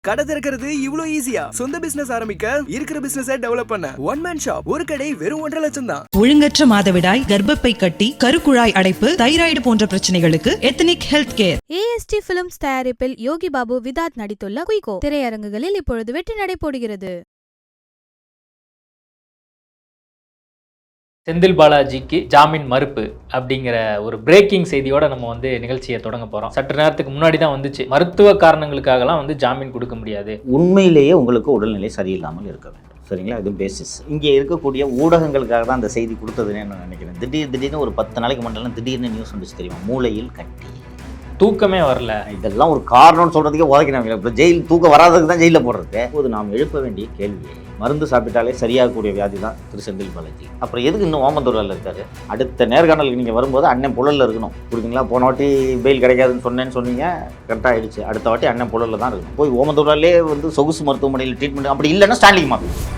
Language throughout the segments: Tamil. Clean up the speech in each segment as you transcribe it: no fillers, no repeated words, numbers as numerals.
கடை திறக்கிறது இவ்ளோ ஈஸியா? சொந்த பிசினஸ் ஆரம்பிக்க, இருக்கிற பிசினஸை டெவலப் பண்ண ஒன் மேன் ஷாப். ஒரு கடை வெறும் 1.5 லட்சம் தான். ஒழுங்கற்ற மாதவிடாய், கர்ப்பப்பை கட்டி, கருக்குழாய் அடைப்பு, தைராய்டு போன்ற பிரச்சனைகளுக்கு ethnic health care. AST films தயாரிப்பில் யோகி பாபு விதாத் நடித்துள்ள குயிகோ திரையரங்குகளில் இப்பொழுது வெற்றி நடைபோடுகிறது. செந்தில் பாலாஜிக்கு ஜாமீன் மறுப்பு அப்படிங்கிற ஒரு பிரேக்கிங் செய்தியோட நம்ம நிகழ்ச்சியை தொடங்க போறோம். சற்று நேரத்துக்கு முன்னாடி தான் வந்துச்சு, மருத்துவ காரணங்களுக்காகலாம் ஜாமீன் கொடுக்க முடியாது. உண்மையிலேயே உங்களுக்கு உடல்நிலை சரியில்லாமல் இருக்க வேண்டும், சரிங்களா? இது பேசிஸ். இங்கே இருக்கக்கூடிய ஊடகங்களுக்காக தான் அந்த செய்தி கொடுத்ததுன்னு நான் நினைக்கிறேன். திடீர்னு ஒரு 10 நாளைக்கு முன்னாடி திடீர்னு நியூஸ் வந்துச்சு தெரியுமா? மூளையில் கட்டி, தூக்கமே வரல. இதெல்லாம் ஒரு காரணம்னு சொல்றதுக்கே உதைக்கிறாங்க. இப்போ ஜெயில் தூக்கம் வராததுக்கு தான் ஜெயிலில் போடுறது. இப்போது நாம் எழுப்ப வேண்டிய கேள்வி, மருந்து சாப்பிட்டாலே சரியாகக்கூடிய வியாதி தான் திரு செந்தில் பாலாஜி. அப்புறம் எதுக்கு இன்னும் ஓமந்தூரில் இருக்காரு? அடுத்த நேர்காணலுக்கு நீங்கள் வரும்போது அண்ணன் புழலில் இருக்கணும். கொடுக்குங்களா? போன வாட்டி பெயில் கிடைக்காதுன்னு சொன்னீங்க, கரெக்டாக ஆயிடுச்சு. அடுத்த வாட்டி அண்ணன் புழலில் தான் இருக்கணும். போய் ஓமந்தூரிலே சொகுசு மருத்துவமனையில் ட்ரீட்மெண்ட், அப்படி இல்லைன்னா ஸ்டாண்டிங் மாற்றணும்.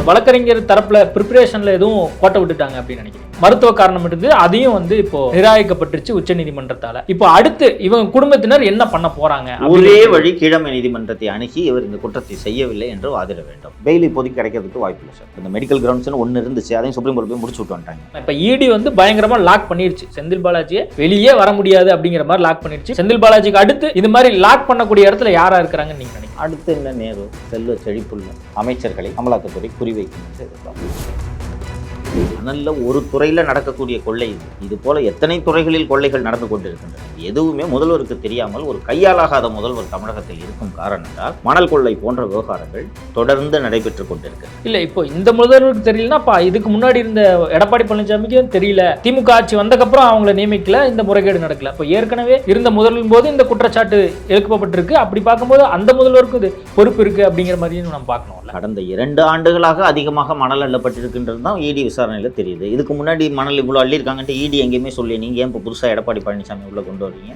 வழக்கறிஞர் தரப்புல ப்ரிப்பரேஷன்ல எதுவும் கோட்டை விட்டுட்டாங்க அப்படின்னு நினைக்கிறேன். மருத்துவ காரணம் இருந்து அதையும் இப்போ நிராகரிக்கப்பட்டுருச்சு உச்ச நீதிமன்றத்தால. இப்போ அடுத்து இவங்க குடும்பத்தினர் என்ன பண்ண போறாங்க? ஒரே வழி, கீழமை நீதிமன்றத்தை அணுகி இவர் இந்த குற்றத்தை செய்யவில்லை என்று வாதிட வேண்டும். பெயில் இப்போதைக்கு கிடைக்கிறதுக்கு வாய்ப்பு இல்லை சார். இந்த மெடிக்கல் கிரவுண்ட்ஸ்னு ஒன்று இருந்துச்சு, அதையும் சுப்ரீம் கோர்ட் போய் முடிச்சு விட்டு வந்துட்டாங்க. இப்போ இடி பயங்கரமா லாக் பண்ணிருச்சு. செந்தில் பாலாஜியை வெளியே வர முடியாது அப்படிங்கிற மாதிரி லாக் பண்ணிருச்சு. செந்தில் பாலாஜிக்கு அடுத்து இது மாதிரி லாக் பண்ணக்கூடிய இடத்துல யாரா இருக்கிறாங்கன்னு நீங்க நினைக்கிறீங்க? அடுத்து என்ன, நேரு, செல்வ செழிப்புள்ள அமைச்சர்களை அமலாக்கத்துறை குறிவைக்கும் என்று எதிர்பார்க்கிறேன். நல்ல ஒரு துறையில் நடக்கக்கூடிய கொள்ளை இது போல எத்தனை துறைகளில் கொள்ளைகள் நடந்து கொண்டிருக்கின்றன. எதுவுமே முதல்வருக்கு தெரியாமல் ஒரு கையாலாகாத முதல்வர் தமிழகத்தில் இருக்கும் காரணத்தால் மணல் கொள்ளை போன்ற விவகாரங்கள் தொடர்ந்து நடைபெற்றுக் கொண்டிருக்கிறது. இல்ல, இப்போ இந்த முதல்வருக்கு தெரியலன்னா இதுக்கு முன்னாடி இருந்த எடப்பாடி பழனிசாமிக்கும் தெரியல. திமுக ஆட்சி வந்தக்கப்புறம் அவங்களை நியமிக்கல, இந்த முறைகேடு நடக்கல. இப்போ ஏற்கனவே இருந்த முதல்வரின் போது இந்த குற்றச்சாட்டு எழுப்பப்பட்டிருக்கு. அப்படி பார்க்கும்போது அந்த முதல்வருக்கு இது பொறுப்பு இருக்கு அப்படிங்கிற மாதிரியும் நம்ம பார்க்கணும். கடந்த 2 ஆண்டுகளாக அதிகமாக மணல் அள்ளப்பட்டிருக்கின்றது தான் இடி விசாரணையில் தெரியுது. இதுக்கு முன்னாடி மணல் இவ்வளோ அள்ளியிருக்காங்கன்ட்டு இடி எங்கேயுமே சொல்லி, நீங்கள் ஏன் இப்போ புதுசாக எடப்பாடி பழனிசாமி உள்ள கொண்டு வரீங்க?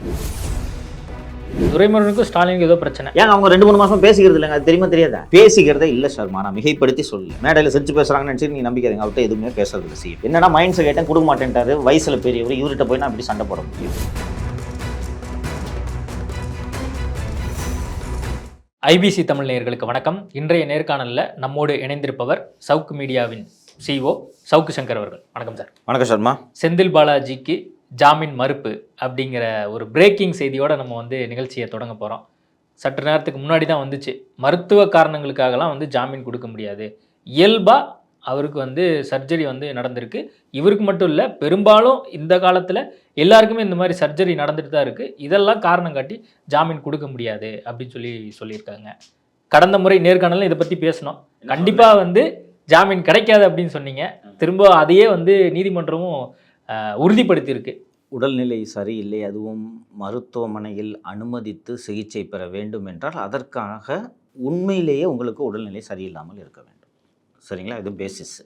துரைமுருகனுக்கும் ஸ்டாலினுக்கு ஏதோ பிரச்சனை. ஏங்க அவங்க 2-3 மாசம் பேசிக்கிறது இல்லைங்க, அது தெரியுமா தெரியாதா? பேசிக்கிறதே இல்லை சார். நான் மிகைப்படுத்தி சொல்லு, மேடையில் சிரிச்சு பேசுறாங்கன்னு நினச்சி நீங்கள் நம்பிக்காதீங்க. அவர்கிட்ட எதுவுமே பேசுறது இல்லை. செய்யும் என்னன்னா மைண்ட்ஸை கேட்டேன், கொடுக்க மாட்டேன்ட்டாரு. வயசுல பெரியவர், இவர்கிட்ட போய் நான் அப்படி சண்டை போட முடியும்? ஐபிசி தமிழ் நேயர்களுக்கு வணக்கம். இன்றைய நேர்காணலில் நம்மோடு இணைந்திருப்பவர் சவுக்கு மீடியாவின் CEO சவுக்கு சங்கர் அவர்கள். வணக்கம் சார். வணக்கம் சர்மா. செந்தில் பாலாஜிக்கு ஜாமீன் மறுப்பு அப்படிங்கிற ஒரு பிரேக்கிங் செய்தியோடு நம்ம நிகழ்ச்சியை தொடங்க போகிறோம். சற்று நேரத்துக்கு முன்னாடி தான் வந்துச்சு, மருத்துவ காரணங்களுக்காகலாம் ஜாமீன் கொடுக்க முடியாது. இயல்பாக அவருக்கு சர்ஜரி நடந்திருக்கு. இவருக்கு மட்டும் இல்லை, பெரும்பாலும் இந்த காலத்தில் எல்லாருக்குமே இந்த மாதிரி சர்ஜரி நடந்துட்டு தான் இருக்குது. இதெல்லாம் காரணம் காட்டி ஜாமீன் கொடுக்க முடியாது அப்படின்னு சொல்லியிருக்காங்க. கடந்த முறை நேர்காணலில் இதை பற்றி பேசணும். கண்டிப்பாக ஜாமீன் கிடைக்காது அப்படின்னு சொன்னீங்க. திரும்ப அதையே நீதிமன்றமும் உறுதிப்படுத்தியிருக்கு. உடல்நிலை சரியில்லை, அதுவும் மருத்துவமனையில் அனுமதித்து சிகிச்சை பெற வேண்டும் என்றால் அதற்காக உண்மையிலேயே உங்களுக்கு உடல்நிலை சரியில்லாமல் இருக்க வேண்டும், சரிங்களா? இது பேசிஸ்.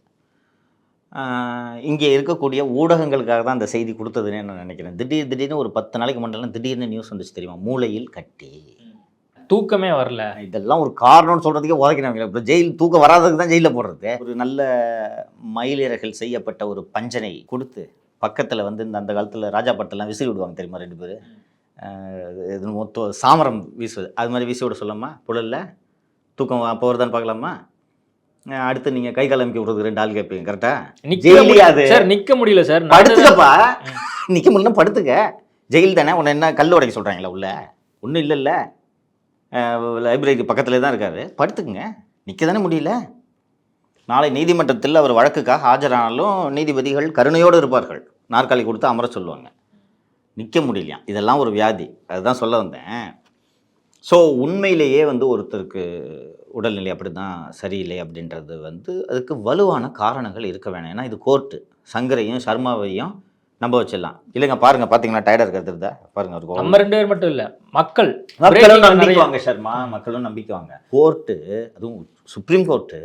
இங்கே இருக்கக்கூடிய ஊடகங்களுக்காக தான் அந்த செய்தி கொடுத்ததுன்னு நான் நினைக்கிறேன். திடீர்னு ஒரு 10 நாளைக்கு முன்னாடி திடீர்னு நியூஸ் வந்துச்சு தெரியுமா? மூளையில் கட்டி, தூக்கமே வரல. இதெல்லாம் ஒரு காரணம்னு சொல்கிறதுக்கே உதைக்கிறாங்க. இப்போ ஜெயில் தூக்கம் வராததுக்கு தான் ஜெயிலில் போடுறது. ஒரு நல்ல மயிலிறகள் செய்யப்பட்ட ஒரு பஞ்சனை கொடுத்து பக்கத்தில் அந்த காலத்தில் ராஜா பட்டெல்லாம் விசிறி விடுவாங்க தெரியுமா? 2 பேர் இது மொத்தம் சாமரம் வீசுவது, அது மாதிரி வீசி விட சொல்லாமா? புழலில் தூக்கம் அப்போ வருதான்னு பார்க்கலாமா? அடுத்து நீங்கள் கை கால் அமைக்க விடுறது 2 ஆள் கேட்பீங்க. கரெக்டாக சார் நிற்க முடியல சார். படுத்துக்கப்பா, நிற்க முடியல படுத்துக்க. ஜெயில் தானே, உன்னை என்ன கல் உடைக்க சொல்கிறாங்களா? உள்ள ஒன்றும் இல்லைல்ல, லைப்ரரிக்கு பக்கத்தில் தான் இருக்காரு. படுத்துக்குங்க, நிற்க தானே முடியல. நாளை நீதிமன்றத்தில் அவர் வழக்குக்காக ஆஜரானாலும் நீதிபதிகள் கருணையோடு இருப்பார்கள், நாற்காலி கொடுத்து அமர சொல்லுவாங்க. நிற்க முடியலையா? இதெல்லாம் ஒரு வியாதி, அதுதான் சொல்ல வந்தேன். ஸோ உண்மையிலேயே ஒருத்தருக்கு உடல்நிலை அப்படி தான் சரியில்லை அப்படின்றது அதுக்கு வலுவான காரணங்கள் இருக்க வேணாம். ஏன்னா இது கோர்ட்டு. சங்கரையும் சர்மாவையும் நம்ப வச்சிடலாம் இல்லைங்க. பாருங்க, பார்த்தீங்கன்னா டயர்டாக இருக்கிறது பாருங்க. அவருக்கு நம்ம 2 பேர் மட்டும் இல்லை, மக்களும் நம்பிக்குவாங்க சர்மா, மக்களும் நம்பிக்குவாங்க. கோர்ட்டு, அதுவும் சுப்ரீம் கோர்ட்டு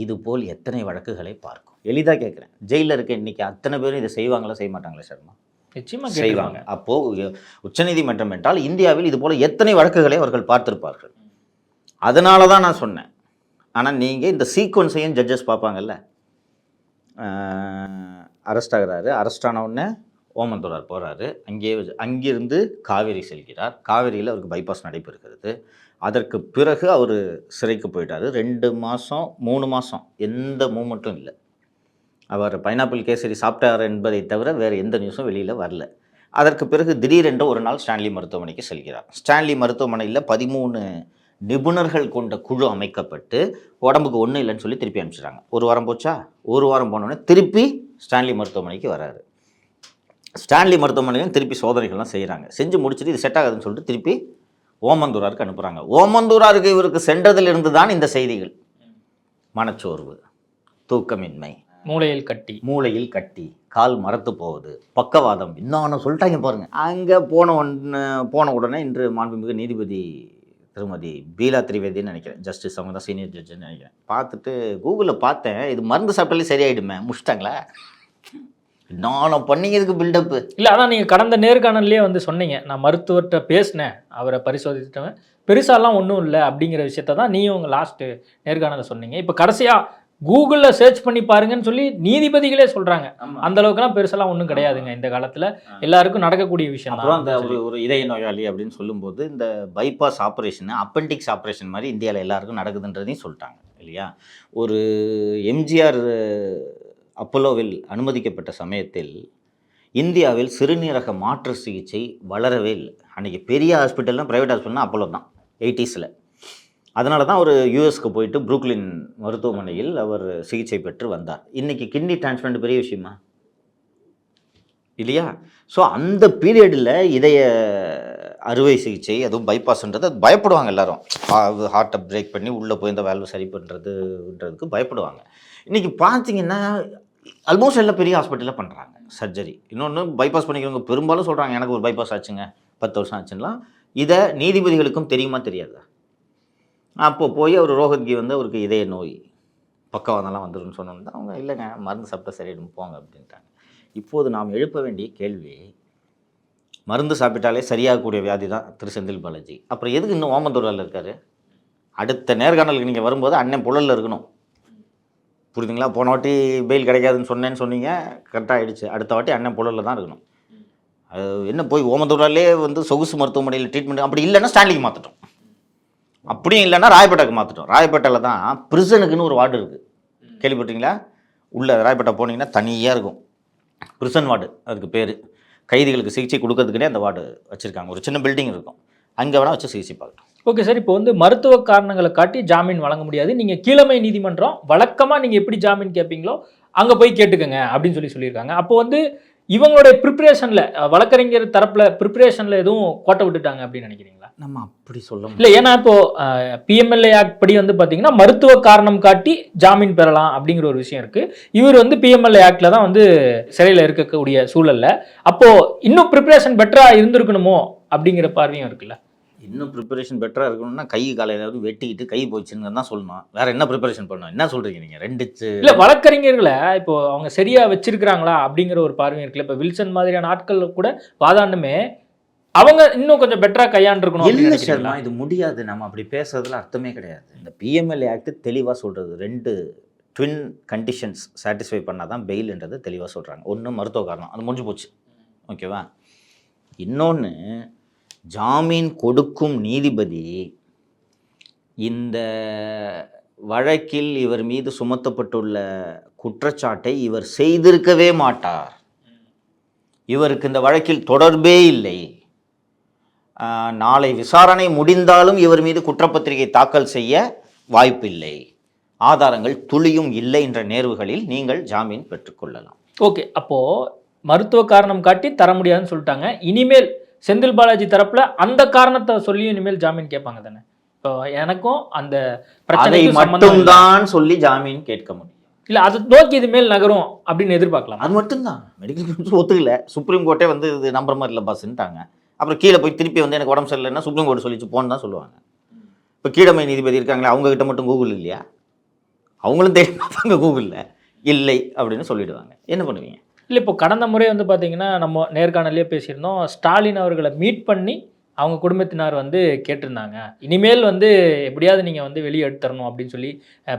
இது போல் எத்தனை வழக்குகளை பார்க்கும். எளிதாக கேட்குறேன், ஜெயிலில் இருக்க இன்னைக்கு அத்தனை பேரும் இதை செய்வாங்களா செய்ய மாட்டாங்களா சர்மா? நிச்சயமாக செய்வாங்க. அப்போது உச்சநீதிமன்றம் என்றால் இந்தியாவில் இது போல் எத்தனை வழக்குகளை அவர்கள் பார்த்துருப்பார்கள். அதனால தான் நான் சொன்னேன். ஆனால் நீங்கள் இந்த சீக்வன்ஸையும் ஜட்ஜஸ் பார்ப்பாங்கல்ல. அரெஸ்ட் ஆகிறாரு, அரெஸ்ட் ஆன உடனே ஓமந்தூரார் போகிறாரு, அங்கிருந்து காவேரி செல்கிறார். காவேரியில் அவருக்கு பைபாஸ் நடைபெறுகிறது. அதற்கு பிறகு அவர் சிறைக்கு போயிட்டார். 2 மாதம் 3 மாதம் எந்த மூமெண்ட்டும் இல்லை. அவர் பைனாப்பிள் கேசரி சாப்பிட்டார் என்பதை தவிர வேறு எந்த நியூஸும் வெளியில் வரல. அதற்கு பிறகு திடீரென்று ஒரு நாள் ஸ்டான்லி மருத்துவமனைக்கு செல்கிறார். ஸ்டான்லி மருத்துவமனையில் 13 நிபுணர்கள் கொண்ட குழு அமைக்கப்பட்டு உடம்புக்கு ஒன்றும் இல்லைன்னு சொல்லி திருப்பி அனுப்பிச்சிட்டாங்க. ஒரு வாரம் போச்சா, ஒரு வாரம் போனோடனே திருப்பி ஸ்டான்லி மருத்துவமனைக்கு வராரு. ஸ்டான்லி மருத்துவமனையும் திருப்பி சோதனைகள்லாம் செய்கிறாங்க. செஞ்சு முடிச்சுட்டு இது செட் ஆகுதுன்னு சொல்லிட்டு திருப்பி ஓமந்தூராருக்கு அனுப்புகிறாங்க. ஓமந்தூராருக்கு இவருக்கு சென்றதிலிருந்து தான் இந்த செய்திகள். மனச்சோர்வு, தூக்கமின்மை, மூளையில் கட்டி, கால் மரத்து போகுது, பக்கவாதம், இன்னொன்று சொல்லிட்டாங்க பாருங்க. அங்கே போன உடனே இன்று மாண்புமிகு நீதிபதி திருமதி பீலா திரிவேதின்னு நினைக்கிறேன், ஜஸ்டிஸ் அவங்க தான் சீனியர் ஜட்ஜுன்னு நினைக்கிறேன். பார்த்துட்டு கூகுளில் பார்த்தேன், இது மருந்து சாப்பிட்டாலே சரியாயிடுமே, முடிச்சிட்டாங்களா? நானும் பண்ணிங்கிறதுக்கு பில்டப்பு இல்லை. அதான் நீங்கள் கடந்த நேர்காணல்லையே வந்து சொன்னீங்க, நான் மருத்துவர்கிட்ட பேசினேன், அவரை பரிசோதிச்சிட்டவன் பெருசாலாம் ஒன்றும் இல்லை அப்படிங்கிற விஷயத்த தான் நீயும் உங்கள் லாஸ்ட்டு நேர்காணலை சொன்னீங்க. இப்போ கடைசியாக கூகுளில் சர்ச் பண்ணி பாருங்கன்னு சொல்லி நீதிபதிகளே சொல்கிறாங்க. அந்த அளவுக்குலாம் பெருசெல்லாம் ஒன்றும் கிடையாதுங்க இந்த காலத்தில், எல்லாருக்கும் நடக்கக்கூடிய விஷயம். அப்புறம் அந்த ஒரு இதய நோயாளி அப்படின்னு சொல்லும்போது இந்த பைபாஸ் ஆப்ரேஷன், அப்பெண்டிக்ஸ் ஆப்ரேஷன் மாதிரி இந்தியாவில் எல்லாருக்கும் நடக்குதுன்றதையும் சொல்லிட்டாங்க இல்லையா? ஒரு எம்ஜிஆர் அப்போலோவில் அனுமதிக்கப்பட்ட சமயத்தில் இந்தியாவில் சிறுநீரக மாற்று சிகிச்சை வளரவே இல்லை. அன்றைக்கி பெரிய ஹாஸ்பிட்டல்னால் ப்ரைவேட் ஹாஸ்பிட்டல்னால் அப்போலோ தான் 80s. அதனால தான் அவர் யூஎஸ்க்கு போயிட்டு புரூக்லின் மருத்துவமனையில் அவர் சிகிச்சை பெற்று வந்தார். இன்றைக்கி கிட்னி டிரான்ஸ்பிளான்ட் பெரிய விஷயமா இல்லையா? ஸோ அந்த பீரியடில் இதய அறுவை சிகிச்சை, அதுவும் பைபாஸ்ன்றது அது பயப்படுவாங்க எல்லாரும். ஹார்ட்டை பிரேக் பண்ணி உள்ளே போய் இந்த வேல்வு சரி பண்ணுறதுன்றதுக்கு பயப்படுவாங்க. இன்றைக்கி பார்த்தீங்கன்னா ஆல்மோஸ்ட் எல்லாம் பெரிய ஹாஸ்பிட்டலில் பண்ணுறாங்க சர்ஜரி. இன்னொன்று பைபாஸ் பண்ணிக்கிறவங்க பெரும்பாலும் சொல்கிறாங்க, எனக்கு ஒரு பைபாஸ் ஆச்சுங்க, 10 வருஷம் ஆச்சுன்னெலாம். இதை நீதிபதிகளுக்கும் தெரியுமா தெரியாதா? அப்போ போய் அவர் ரோஹத்கி வந்து அவருக்கு இதய நோய், பக்கவாதம்லாம் வந்துடும் சொன்னோன்னு தான் அவங்க இல்லைங்க மருந்து சாப்பிட்டா சரியாயிடும் போங்க அப்படின்ட்டாங்க. இப்போது நாம் எழுப்ப வேண்டிய கேள்வி, மருந்து சாப்பிட்டாலே சரியாகக்கூடிய வியாதி தான் திரு செந்தில் பாலாஜி. அப்புறம் எதுக்கு இன்னும் ஓமந்தூரில் இருக்கார்? அடுத்த நேர்காணலுக்கு நீங்கள் வரும்போது அண்ணன் புழலில் இருக்கணும், புரியுதுங்களா? போன வாட்டி பெயில் கிடைக்காதுன்னு சொன்னீங்க, கரெக்டாக ஆகிடுச்சு. அடுத்த வாட்டி அண்ணன் புழலில் தான் இருக்கணும். என்ன போய் ஓமந்தூராலே வந்து சொகுசு மருத்துவமனையில் ட்ரீட்மெண்ட் அப்படி இல்லைன்னா ஸ்டான்லிக்கு மாற்றிட்டோம், அப்படியும் இல்லைன்னா ராயப்பேட்டைக்கு மாற்றிட்டோம். ராயப்பேட்டையில் தான் பிரிசனுக்குன்னு ஒரு வார்டு இருக்குது, கேள்விப்பட்டீங்களா? உள்ளே ராயப்பேட்டை போனீங்கன்னா தனியாக இருக்கும் பிரிசன் வார்டு, அதுக்கு பேர். கைதிகளுக்கு சிகிச்சை கொடுக்கறதுக்குனே அந்த வார்டு வச்சுருக்காங்க. ஒரு சின்ன பில்டிங் இருக்கும், அங்கே வேணால் வச்சு சிகிச்சை பார்க்கணும். ஓகே சார், இப்போ வந்து மருத்துவ காரணங்களை காட்டி ஜாமீன் வழங்க முடியாது. நீங்கள் கீழமை நீதிமன்றம் வழக்கமாக நீங்கள் எப்படி ஜாமீன் கேட்பீங்களோ அங்கே போய் கேட்டுக்கங்க அப்படின்னு சொல்லியிருக்காங்க. அப்போ வந்து இவங்களுடைய ப்ரிப்பரேஷனில், வழக்கறிஞர் தரப்பில் ப்ரிப்பரேஷனில் எதுவும் கோட்டை விட்டுட்டாங்க அப்படின்னு நினைக்கிறீங்களா? நம்ம அப்படி சொல்ல இல்லை, ஏன்னா இப்போது பிஎம்எல்ஏ ஆக்ட் படி வந்து பார்த்தீங்கன்னா மருத்துவ காரணம் காட்டி ஜாமீன் பெறலாம் அப்படிங்கிற ஒரு விஷயம் இருக்குது. இவர் வந்து பிஎம்எல்ஏ ஆக்டில் தான் வந்து சிறையில் இருக்கக்கூடிய சூழலில், அப்போது இன்னும் ப்ரிப்பரேஷன் பெட்டராக இருந்திருக்கணுமோ அப்படிங்கிற பார்வையும் இருக்குல்ல? இன்னும் ப்ரிப்பரேஷன் பெட்டராக இருக்கணும்னா கை காலை ஏதாவது வெட்டிக்கிட்டு கை போச்சுன்னு தான் சொல்லணும். வேறு என்ன ப்ரிப்பரேஷன் பண்ணணும்? என்ன சொல்கிறீங்க நீங்கள்? 2 இல்லை, வழக்கறிஞர்களை இப்போ அவங்க சரியாக வச்சிருக்கிறாங்களா அப்படிங்கிற ஒரு பார்வையும் இருக்குல்ல. இப்போ வில்சன் மாதிரியான ஆட்கள் கூட வாதாண்டுமே அவங்க இன்னும் கொஞ்சம் பெட்டராக கையாண்டிருக்கணும். இல்லை சார், இது முடியாது, நம்ம அப்படி பேசுறதுல அர்த்தமே கிடையாது. இந்த பிஎம்எல்ஏ ஆக்ட் தெளிவாக சொல்கிறது, 2 ட்வின் கண்டிஷன்ஸ் சாட்டிஸ்ஃபை பண்ணால் தான் பெயில்ன்றது தெளிவாக சொல்கிறாங்க. ஒன்று மருத்துவ காரணம், அது முடிஞ்சு போச்சு, ஓகேவா? இன்னொன்று, ஜாமீன் கொடுக்கும் நீதிபதி இந்த வழக்கில் இவர் மீது சுமத்தப்பட்டுள்ள குற்றச்சாட்டை இவர் செய்திருக்கவே மாட்டார், இவருக்கு இந்த வழக்கில் தொடர்பே இல்லை, நாளை விசாரணை முடிந்தாலும் இவர் மீது குற்றப்பத்திரிகை தாக்கல் செய்ய வாய்ப்பில்லை, ஆதாரங்கள் துளியும் இல்லை என்ற நேர்வுகளில் நீங்கள் ஜாமீன் பெற்றுக்கொள்ளலாம். ஓகே, அப்போது மருத்துவ காரணம் காட்டி தர முடியாதுன்னு சொல்லிட்டாங்க. இனிமேல் செந்தில் பாலாஜி தரப்புல அந்த காரணத்தை சொல்லி இனிமேல் ஜாமீன் கேட்பாங்க தானே? இப்போ எனக்கும் அந்த பிரச்சனை மட்டும்தான் சொல்லி ஜாமீன் கேட்க முடியும். இல்லை, அது நோக்கி இது மேல் நகரும் அப்படின்னு எதிர்பார்க்கலாம். அது மட்டும்தான். மெடிக்கல் ஒத்துக்கல, சுப்ரீம் கோர்ட்டே வந்து இது நம்புற மாதிரி இல்லை பாஸ்ன்ட்டாங்க. அப்புறம் கீழே போய் திருப்பி வந்து எனக்கு உடம்பு சரியில்லைன்னா சுப்ரீம் கோர்ட் சொல்லிச்சு போன்னு தான் சொல்லுவாங்க. இப்போ கீழமை நீதிபதி இருக்காங்களே, அவங்ககிட்ட மட்டும் கூகுள் இல்லையா? அவங்களும் தேடி பார்ப்பாங்க, கூகுளில் இல்லை அப்படின்னு சொல்லிடுவாங்க. என்ன பண்ணுவீங்க? இல்லை, இப்போ கடந்த முறை வந்து பார்த்தீங்கன்னா நம்ம நேர்காணலே பேசியிருந்தோம், ஸ்டாலின் அவர்களை மீட் பண்ணி அவங்க குடும்பத்தினார் வந்து கேட்டிருந்தாங்க, இனிமேல் வந்து எப்படியாவது நீங்கள் வந்து வெளியே எடுத்துறணும் அப்படின்னு சொல்லி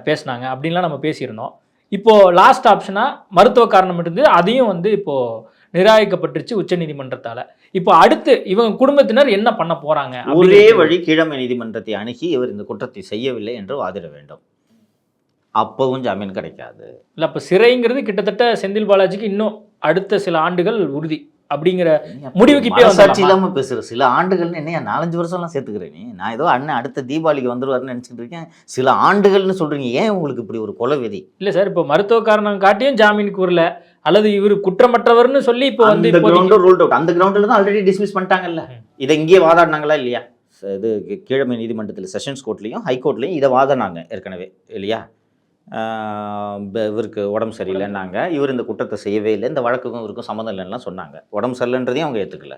பேசினாங்க அப்படின்லாம் நம்ம பேசியிருந்தோம். இப்போது லாஸ்ட் ஆப்ஷனாக மருத்துவ காரணம் இருந்து அதையும் வந்து இப்போது நிராகரிக்கப்பட்டுருச்சு உச்சநீதிமன்றத்தால. இப்போ அடுத்து இவங்க குடும்பத்தினர் என்ன பண்ண போறாங்க? ஒரே வழி, கீழமை நீதிமன்றத்தை அணுகி இவர் இந்த குற்றத்தை செய்யவில்லை என்று வாதிட வேண்டும். அப்பவும் ஜாமீன் கிடைக்காது. இல்லை, அப்போ சிறைங்கிறது கிட்டத்தட்ட செந்தில் பாலாஜிக்கு இன்னும் அடுத்த சில ஆண்டுகள் உறுதி அப்படிங்கிற முடிவுக்கு இப்போ மனசாட்சி இல்லாம பேசுற. சில ஆண்டுகள்னு என்னையா 4-5 வருஷம்லாம் சேர்த்துக்கிறேன் நீ? நான் ஏதோ அண்ணன் அடுத்த தீபாவளிக்கு வந்துருவாருன்னு நினைச்சிட்டு இருக்கேன். சில ஆண்டுகள்னு சொல்றீங்க. ஏன் உங்களுக்கு இப்படி ஒரு கொலவெறி? இல்லை சார், இப்போ மருத்துவ காரணம் காட்டியும் ஜாமீனுக்கு வரல, அல்லது இவர் குற்றமற்றவர்னு சொல்லி இப்போ வந்து அந்த கிரவுண்ட் ரூல்ட் அவுட். அந்த கிரவுண்டில் தான் ஆல்ரெடி டிஸ்மிஸ் பண்ணிட்டாங்கல்ல. இதை இங்கே வாதாடினாங்களா இல்லையா? இது கீழமை நீதிமன்றத்தில் செஷன்ஸ் கோர்ட்லையும் ஹைகோர்ட்லையும் இதை வாதினாங்க ஏற்கனவே இல்லையா? இவருக்கு உடம்பு சரியில்லைன்னாங்க, இவர் இந்த குற்றத்தை செய்யவே இல்லை, இந்த வழக்குக்கும் இவருக்கும் சம்மந்தம் இல்லைன்னா சொன்னாங்க. உடம்பு சரியில்லைன்றதையும் அவங்க ஏற்றுக்கல.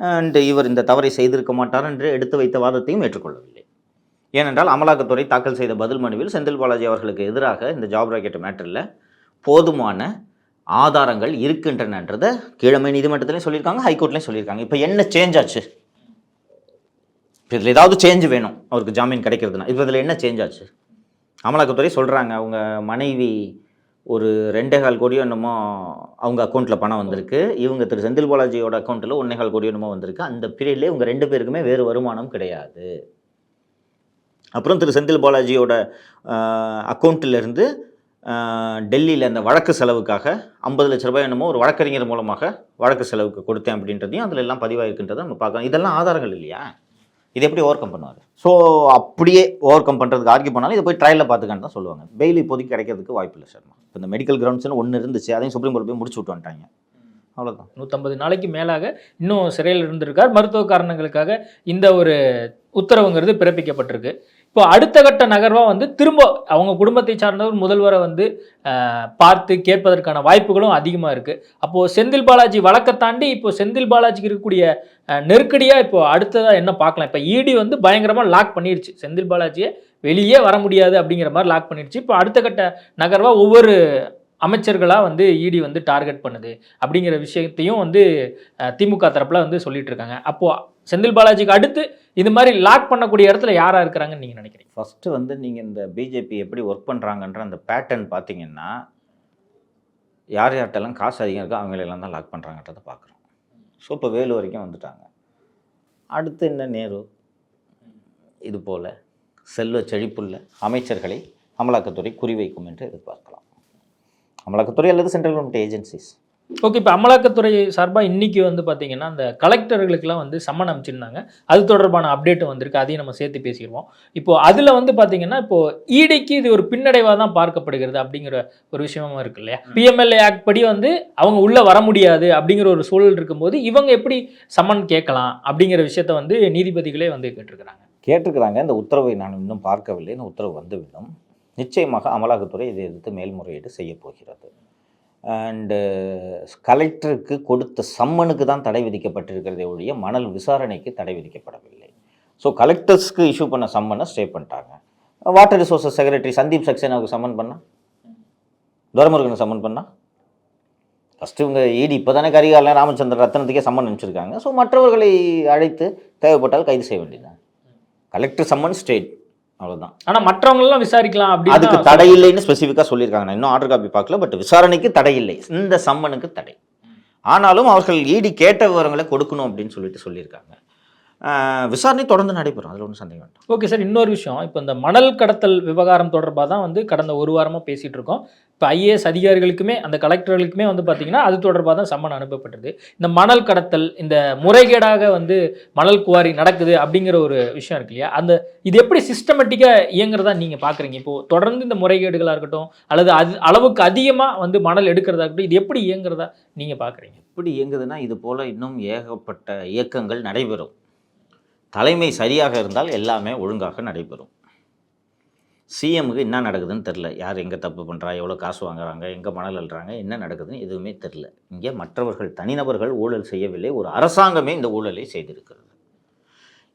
அண்ட் இவர் இந்த தவறை செய்திருக்க மாட்டார் என்று எடுத்து வைத்த வாதத்தையும் ஏற்றுக்கொள்ளவில்லை. ஏனென்றால் அமலாக்கத்துறை தாக்கல் செய்த பதில் மனுவில் செந்தில் பாலாஜி அவர்களுக்கு எதிராக இந்த ஜாப் ராக்கெட் மேட்டரில் போதுமான ஆதாரங்கள் இருக்கின்றனன்றதை கீழமை நீதிமன்றத்திலையும் சொல்லியிருக்காங்க, ஹைகோர்ட்லையும் சொல்லியிருக்காங்க. இப்போ என்ன சேஞ்ச் ஆச்சு? இதில் ஏதாவது சேஞ்ச் வேணும் அவருக்கு ஜாமீன் கிடைக்கிறதுனா. இப்போ இதில் என்ன சேஞ்ச் ஆச்சு? அமலாக்கத்துறை சொல்கிறாங்க, அவங்க மனைவி ஒரு 2.25 கோடியோ என்னமோ அவங்க அக்கௌண்ட்டில் பணம் வந்திருக்கு, இவங்க திரு செந்தில் பாலாஜியோட அக்கௌண்ட்டில் 1.25 கோடியோ என்னமோ வந்திருக்கு. அந்த பீரியட்லேயே இவங்க 2 பேருக்குமே வேறு வருமானம் கிடையாது. அப்புறம் திரு செந்தில் பாலாஜியோட அக்கௌண்ட்டிலேருந்து டெல்லியில் அந்த வழக்கு செலவுக்காக 50 லட்ச ரூபாய் என்னமோ ஒரு வழக்கறிஞர் மூலமாக வழக்கு செலவுக்கு கொடுத்தேன் அப்படின்றதையும் அதில் எல்லாம் பதிவாயிருக்கின்றதை நம்ம பார்க்கலாம். இதெல்லாம் ஆதாரங்கள் இல்லையா? இது எப்படி ஓவர் கம் பண்ணுவார்? ஸோ அப்படியே ஓவர் கம் பண்ணுறதுக்கு ஆர்கியூ பண்ணாலும் இதை போய் ட்ரையலில் பார்த்துக்கான்னு தான் சொல்லுவாங்க. பெயில் இப்போதைக்கு கிடைக்கிறதுக்கு வாய்ப்பு இல்லை சர்மா. இப்போ இந்த மெடிக்கல் கிரவுண்ட்ஸ்னு ஒன்று இருந்துச்சு, அதையும் சுப்ரீம் கோர்ட் போய் முடிச்சு விட்டு வந்துட்டாங்க. அவ்வளோதான். 150 நாளைக்கு மேலாக இன்னும் சிறையில் இருந்திருக்கார். மருத்துவ காரணங்களுக்காக இந்த ஒரு உத்தரவுங்கிறது பிறப்பிக்கப்பட்டிருக்கு. இப்போ அடுத்த கட்ட நகர்வாக வந்து திரும்ப அவங்க குடும்பத்தை சார்ந்தவர் முதல்வரை வந்து பார்த்து கேட்பதற்கான வாய்ப்புகளும் அதிகமாக இருக்குது. அப்போது செந்தில் பாலாஜி வழக்கை தாண்டி இப்போ செந்தில் பாலாஜிக்கு இருக்கக்கூடிய நெருக்கடியாக இப்போ அடுத்ததாக என்ன பார்க்கலாம்? இப்போ இடி வந்து பயங்கரமாக லாக் பண்ணிடுச்சு, செந்தில் பாலாஜியை வெளியே வர முடியாது அப்படிங்கிற மாதிரி லாக் பண்ணிடுச்சு. இப்போ அடுத்த கட்ட நகர்வாக ஒவ்வொரு அமைச்சர்களாக வந்து இடி வந்து டார்கெட் பண்ணுது அப்படிங்கிற விஷயத்தையும் வந்து திமுக தரப்பில் வந்து சொல்லிட்டு இருக்காங்க. அப்போது செந்தில் பாலாஜிக்கு அடுத்து இது மாதிரி லாக் பண்ணக்கூடிய இடத்துல யாராக இருக்கிறாங்கன்னு நீங்கள் நினைக்கிறீங்க? ஃபஸ்ட்டு வந்து நீங்கள் இந்த பிஜேபி எப்படி ஒர்க் பண்ணுறாங்கன்ற அந்த பேட்டர்ன் பார்த்தீங்கன்னா, யார் யார்கிட்டலாம் காசு அதிகம் இருக்கோ அவங்களெல்லாம் தான் லாக் பண்ணுறாங்கன்றதை பார்க்குறோம். ஸோ இப்போ வேலு வரைக்கும் வந்துட்டாங்க. அடுத்து என்ன நேரு, இது போல் செல்வ செழிப்புள்ள அமைச்சர்களை அமலாக்கத்துறை குறிவைக்கும் என்று எதிர்பார்க்கலாம். அமலாக்கத்துறை அல்லது சென்ட்ரல் கவர்மெண்ட் ஏஜென்சிஸ். ஓகே, இப்போ அமலாக்கத்துறை சார்பாக இன்றைக்கி வந்து பார்த்திங்கன்னா அந்த கலெக்டர்களுக்கெல்லாம் வந்து சம்மன் அமைச்சிருந்தாங்க. அது தொடர்பான அப்டேட்டும் வந்திருக்கு, அதையும் நம்ம சேர்த்து பேசிடுவோம். இப்போது அதில் வந்து பார்த்திங்கன்னா இப்போது ஈடிக்கு இது ஒரு பின்னடைவாக தான் பார்க்கப்படுகிறது அப்படிங்கிற ஒரு விஷயமும் இருக்கு இல்லையா? பிஎம்எல்ஏ ஆக்ட் படி வந்து அவங்க உள்ளே வர முடியாது அப்படிங்கிற ஒரு சூழல் இருக்கும்போது இவங்க எப்படி சம்மன் கேட்கலாம் அப்படிங்கிற விஷயத்த வந்து நீதிபதிகளே வந்து கேட்டிருக்கிறாங்க. இந்த உத்தரவை நான் இன்னும் பார்க்கவில்லை. இந்த உத்தரவு வந்துவிடும். நிச்சயமாக அமலாக்கத்துறை இதை எதிர்த்து மேல்முறையீடு செய்ய போகிறது. அண்டு கலெக்டருக்கு கொடுத்த சம்மனுக்கு தான் தடை விதிக்கப்பட்டிருக்கிறதே ஒழிய மணல் விசாரணைக்கு தடை விதிக்கப்படவில்லை. ஸோ கலெக்டர்ஸ்க்கு இஷ்யூ பண்ண சம்மனை ஸ்டே பண்ணிட்டாங்க. வாட்டர் ரிசோர்ஸஸ் செக்ரட்டரி சந்தீப் சக்சேனாவுக்கு சம்மன் பண்ணால், துரைமுருகனுக்கு சம்மன் பண்ணால், ஃபஸ்ட்டு இவங்க இடி இப்போ தானே கரிகாலன் ராமச்சந்திர ரத்னத்துக்கே சம்மன் அனுப்பிச்சிருக்காங்க. ஸோ மற்றவர்களை அழைத்து தேவைப்பட்டால் கைது செய்ய வேண்டியதுதான். கலெக்டர் சம்மன் ஸ்டேட், அவ்வளோதான். ஆனால் மற்றவங்களெல்லாம் விசாரிக்கலாம் அப்படி, அதுக்கு தடை இல்லைன்னு ஸ்பெசிஃபிக்காக சொல்லியிருக்காங்க. நான் இன்னும் ஆர்டர் காப்பி பார்க்கல, பட் விசாரணைக்கு தடை இல்லை, இந்த சம்மனுக்கு தடை. ஆனாலும் அவர்கள் இடி கேட்ட விவரங்களை கொடுக்கணும் அப்படின்னு சொல்லியிருக்காங்க. விசாரணை தொடர்ந்து நடைபெறும், அதில் ஒன்றும் சந்தேகம் வேண்டாம். ஓகே சார், இன்னொரு விஷயம், இப்போ இந்த மணல் கடத்தல் விவகாரம் தொடர்பாக தான் வந்து கடந்த ஒரு வாரமாக பேசிகிட்டு இருக்கோம். இப்போ ஐஏஎஸ் அதிகாரிகளுக்குமே அந்த கலெக்டர்களுக்குமே வந்து பார்த்திங்கன்னா அது தொடர்பாக தான் சம்மன் அனுப்பப்பட்டது. இந்த மணல் கடத்தல், இந்த முறைகேடாக வந்து மணல் குவாரி நடக்குது அப்படிங்கிற ஒரு விஷயம் இருக்கு இல்லையா? அந்த இது எப்படி சிஸ்டமேட்டிக்காக இயங்குறதா நீங்கள் பார்க்குறீங்க? இப்போது தொடர்ந்து இந்த முறைகேடுகளாக இருக்கட்டும் அல்லது அது அளவுக்கு அதிகமாக வந்து மணல் எடுக்கிறதா இருக்கட்டும், இது எப்படி இயங்குறதா நீங்கள் பார்க்குறீங்க? எப்படி இயங்குதுன்னா, இது போல் இன்னும் ஏகப்பட்ட இயக்கங்கள் நடைபெறும். தலைமை சரியாக இருந்தால் எல்லாமே ஒழுங்காக நடைபெறும். சிஎம்க்கு என்ன நடக்குதுன்னு தெரில. யார் எங்கே தப்பு பண்ணுறா, எவ்வளோ காசு வாங்குறாங்க, எங்கே மணல் அள்ளுறாங்க, என்ன நடக்குதுன்னு எதுவுமே தெரில. இங்கே மற்றவர்கள் தனிநபர்கள் ஊழல் செய்யவில்லை, ஒரு அரசாங்கமே இந்த ஊழலை செய்திருக்கிறது.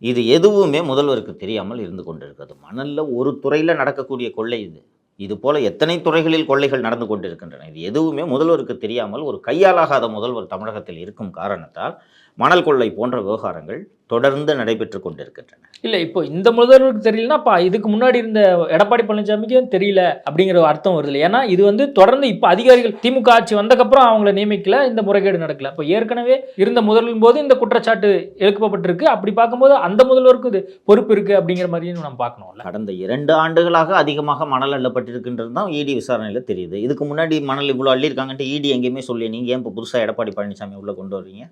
இது எதுவுமே முதல்வருக்கு தெரியாமல் இருந்து கொண்டிருக்கிறது. மணலில் ஒரு துறையில் நடக்கக்கூடிய கொள்ளை இது போல் எத்தனை துறைகளில் கொள்ளைகள் நடந்து கொண்டிருக்கின்றன. இது எதுவுமே முதல்வருக்கு தெரியாமல் ஒரு கையாலாகாத முதல்வர் தமிழகத்தில் இருக்கும் காரணத்தால் மணல் கொள்ளை போன்ற விவகாரங்கள் தொடர்ந்து நடைபெற்று கொண்டிருக்கின்றன. இல்லை இப்போ இந்த முதல்வருக்கு தெரியலன்னா அப்போ இதுக்கு முன்னாடி இருந்த எடப்பாடி பழனிசாமிக்கும் தெரியல அப்படிங்கிற ஒரு அர்த்தம் வருது இல்லை. ஏன்னா இது வந்து தொடர்ந்து இப்போ அதிகாரிகள் திமுக ஆட்சி வந்தக்கப்புறம் அவங்கள நியமிக்கல, இந்த முறைகேடு நடக்கல. இப்போ ஏற்கனவே இருந்த முதல்வரின் போது இந்த குற்றச்சாட்டு எழுப்பப்பட்டிருக்கு. அப்படி பார்க்கும்போது அந்த முதல்வருக்கு இது பொறுப்பு இருக்கு அப்படிங்கிற மாதிரியும் நம்ம பார்க்கணும்ல. கடந்த 2 ஆண்டுகளாக அதிகமாக மணல் அள்ளப்பட்டிருக்கின்றது தான் இடி விசாரணையில் தெரியுது. இதுக்கு முன்னாடி மணல் இவ்வளோ அள்ளியிருக்காங்கன்ட்டு இடி எங்கேயுமே சொல்லி நீங்கள் ஏன் இப்போ புதுசாக எடப்பாடி பழனிசாமி உள்ளே கொண்டு வர்றீங்க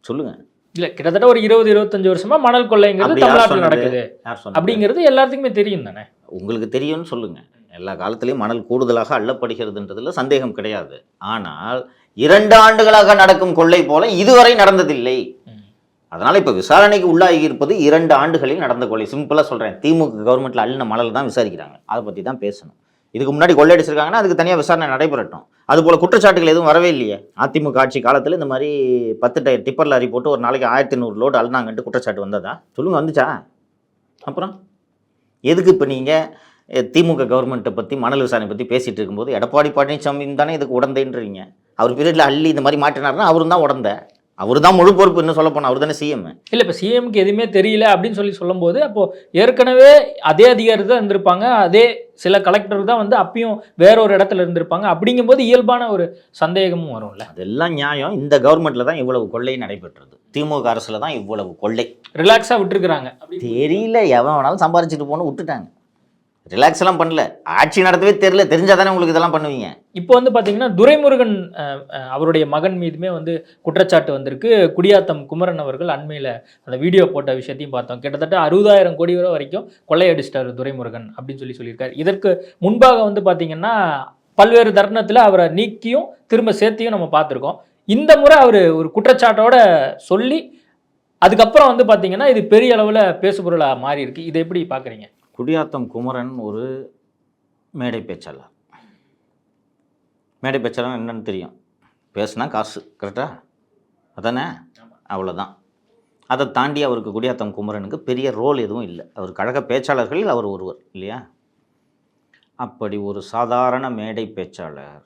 சொல்லுங்கள். இல்லை கிட்டத்தட்ட ஒரு 20-25 வருஷமா மணல் கொள்ளைங்கிறது தமிழ்நாட்டில் நடக்குது யார் சொன்னாங்க? அப்படிங்கிறது எல்லாத்துக்குமே தெரியும் தானே. உங்களுக்கு தெரியும்னு சொல்லுங்கள். எல்லா காலத்திலையும் மணல் கூடுதலாக அள்ளப்படுகிறதுன்றதுல சந்தேகம் கிடையாது. ஆனால் 2 ஆண்டுகளாக நடக்கும் கொள்ளை போல இதுவரை நடந்ததில்லை. அதனால் இப்போ விசாரணைக்கு உள்ளாகி இருப்பது 2 ஆண்டுகளில் நடந்த கொள்ளை. சிம்பிளாக சொல்கிறேன், திமுக கவர்மெண்ட்டில் அள்ளின மணல் தான் விசாரிக்கிறாங்க. அதை பற்றி தான் பேசணும். இதுக்கு முன்னாடி கொள்ளையடிச்சிருக்காங்கன்னா அதுக்கு தனியாக விசாரணை நடைபெறட்டும். அதுபோல் குற்றச்சாட்டுகள் எதுவும் வரவே இல்லையே. அதிமுக ஆட்சி காலத்தில் இந்த மாதிரி 10 டயர் டிப்பர் லாரி போட்டு ஒரு நாளைக்கு 1100 லோடு அள்ளினாங்கன்ட்டு குற்றச்சாட்டு வந்ததா சொல்லுங்கள்? வந்துச்சா? அப்புறம் எதுக்கு இப்போ நீங்கள் திமுக கவர்மெண்ட்டை பற்றி மணல் விசாரணை பற்றி பேசிகிட்டு இருக்கும்போது எடப்பாடி பழனிசாமி தானே இதுக்கு உடந்தைன்றீங்க? அவர் பீரியடில் அள்ளி இந்த மாதிரி மாட்டினார்னா அவரும் தான் உடந்த, அவர் தான் முழு பொறுப்பு. இன்னும் சொல்ல போனால் அவர் தானே சிஎம். இல்லை இப்போ சிஎம்க்கு எதுவுமே தெரியல அப்படின்னு சொல்லும்போது அப்போது ஏற்கனவே அதே அதிகாரி தான் இருந்திருப்பாங்க, அதே சில கலெக்டர் தான் வந்து அப்பயும் வேற ஒரு இடத்துல இருந்திருப்பாங்க. அப்படிங்கும்போது இயல்பான ஒரு சந்தேகமும் வரும்ல. அதெல்லாம் நியாயம். இந்த கவர்மெண்ட்டில் தான் இவ்வளவு கொள்ளை நடைபெற்றது, திமுக அரசில் தான் இவ்வளவு கொள்ளை. ரிலாக்ஸாக விட்டுருக்குறாங்க. தெரியல, எவன் வேணாலும் சம்பாரிச்சிட்டு போன்னு விட்டுட்டாங்க. ரிலாக்ஸ் எல்லாம் பண்ணல, ஆட்சி நடத்தவே தெரியல. தெரிஞ்சால் தானே உங்களுக்கு இதெல்லாம் பண்ணுவீங்க. இப்போ வந்து பார்த்தீங்கன்னா துரைமுருகன் அவருடைய மகன் மீதுமே வந்து குற்றச்சாட்டு வந்திருக்கு. குடியாத்தம் குமரன் அவர்கள் அண்மையில் அந்த வீடியோ போட்ட விஷயத்தையும் பார்த்தோம். கிட்டத்தட்ட 60,000 கோடி வரைக்கும் கொள்ளையடிச்சிட்டார் துரைமுருகன் அப்படின்னு சொல்லியிருக்காரு. இதற்கு முன்பாக வந்து பார்த்தீங்கன்னா பல்வேறு தருணத்தில் அவரை நீக்கியும் திரும்ப சேர்த்தியும் நம்ம பார்த்துருக்கோம். இந்த முறை அவர் ஒரு குற்றச்சாட்டோட சொல்லி அதுக்கப்புறம் வந்து பார்த்தீங்கன்னா இது பெரிய அளவில் பேசுபொருளாக மாறி இருக்கு. இதை எப்படி பார்க்குறீங்க? குடியாத்தம் குமரன் ஒரு மேடை பேச்சாளர். மேடை பேச்சாளர் என்னன்னு தெரியும், பேசுனா காசு, கரெக்டா? அதானே? அவ்வளோதான். அதை தாண்டி அவருக்கு குடியாத்தம் குமரனுக்கு பெரிய ரோல் எதுவும் இல்லை. அவர் கழக பேச்சாளர்களில் அவர் ஒருவர் இல்லையா? அப்படி ஒரு சாதாரண மேடை பேச்சாளர்